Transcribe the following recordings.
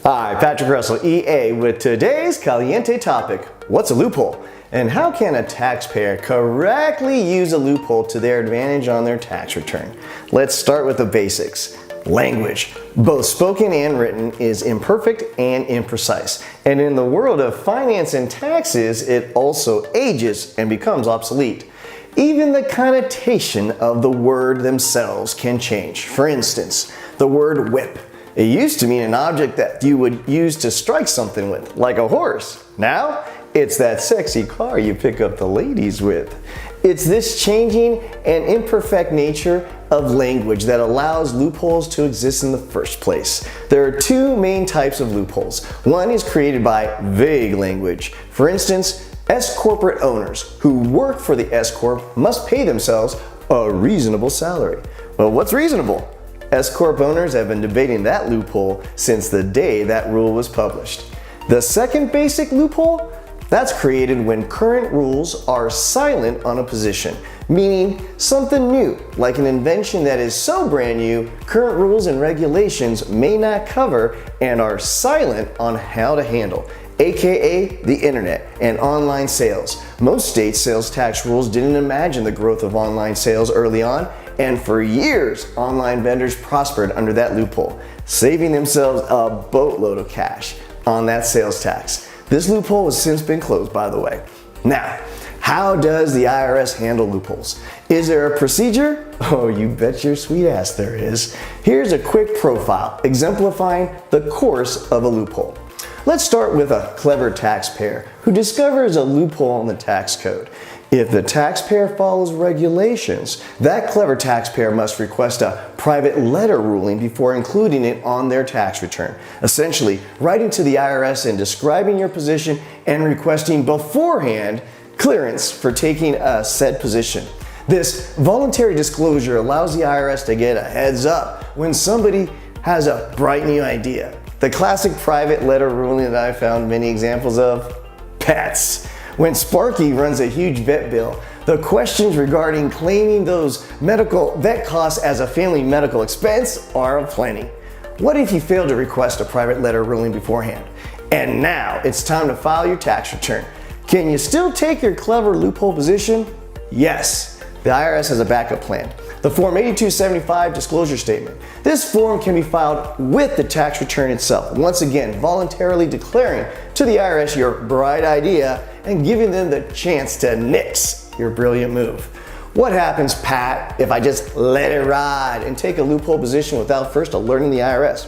Hi, Patrick Russell, EA, with today's Caliente topic, what's a loophole? And how can a taxpayer correctly use a loophole to their advantage on their tax return? Let's start with the basics. Language, both spoken and written, is imperfect and imprecise. And in the world of finance and taxes, it also ages and becomes obsolete. Even the connotation of the word themselves can change. For instance, the word whip. It used to mean an object that you would use to strike something with, like a horse. Now, it's that sexy car you pick up the ladies with. It's this changing and imperfect nature of language that allows loopholes to exist in the first place. There are two main types of loopholes. One is created by vague language. For instance, S-corporate owners who work for the S-corp must pay themselves a reasonable salary. Well, what's reasonable? S-corp owners have been debating that loophole since the day that rule was published. The second basic loophole? That's created when current rules are silent on a position, meaning something new, like an invention that is so brand new, current rules and regulations may not cover and are silent on how to handle, aka the internet and online sales. Most states' sales tax rules didn't imagine the growth of online sales early on, and for years, online vendors prospered under that loophole, saving themselves a boatload of cash on that sales tax. This loophole has since been closed, by the way. Now, how does the IRS handle loopholes? Is there a procedure? Oh, you bet your sweet ass there is. Here's a quick profile exemplifying the course of a loophole. Let's start with a clever taxpayer who discovers a loophole in the tax code. If the taxpayer follows regulations, that clever taxpayer must request a private letter ruling before including it on their tax return. Essentially, writing to the IRS and describing your position and requesting beforehand clearance for taking a said position. This voluntary disclosure allows the IRS to get a heads up when somebody has a bright new idea. The classic private letter ruling that I found many examples of? Pets. When Sparky runs a huge vet bill, the questions regarding claiming those vet costs as a family medical expense are aplenty. What if you fail to request a private letter ruling beforehand? And now it's time to file your tax return. Can you still take your clever loophole position? Yes, the IRS has a backup plan. The Form 8275 disclosure statement. This form can be filed with the tax return itself, once again voluntarily declaring to the IRS your bright idea and giving them the chance to nix your brilliant move. What happens, Pat, if I just let it ride and take a loophole position without first alerting the IRS?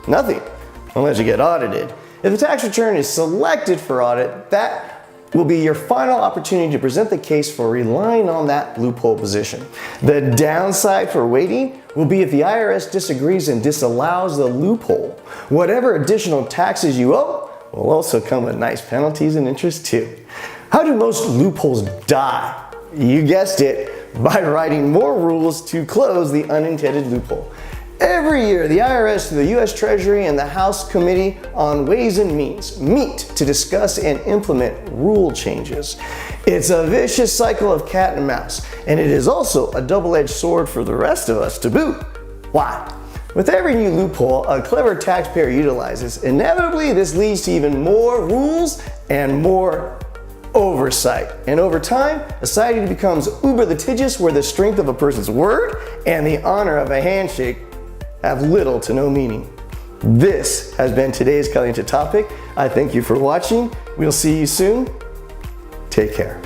Nothing, unless you get audited. If the tax return is selected for audit, that will be your final opportunity to present the case for relying on that loophole position. The downside for waiting will be if the IRS disagrees and disallows the loophole. Whatever additional taxes you owe will also come with nice penalties and interest too. How do most loopholes die? You guessed it, by writing more rules to close the unintended loophole. Every year, the IRS, the U.S. Treasury, and the House Committee on Ways and Means meet to discuss and implement rule changes. It's a vicious cycle of cat and mouse, and it is also a double-edged sword for the rest of us to boot. Why? With every new loophole a clever taxpayer utilizes, inevitably this leads to even more rules and more oversight. And over time, society becomes uber litigious, where the strength of a person's word and the honor of a handshake have little to no meaning. This has been today's Caliente topic. I thank you for watching. We'll see you soon. Take care.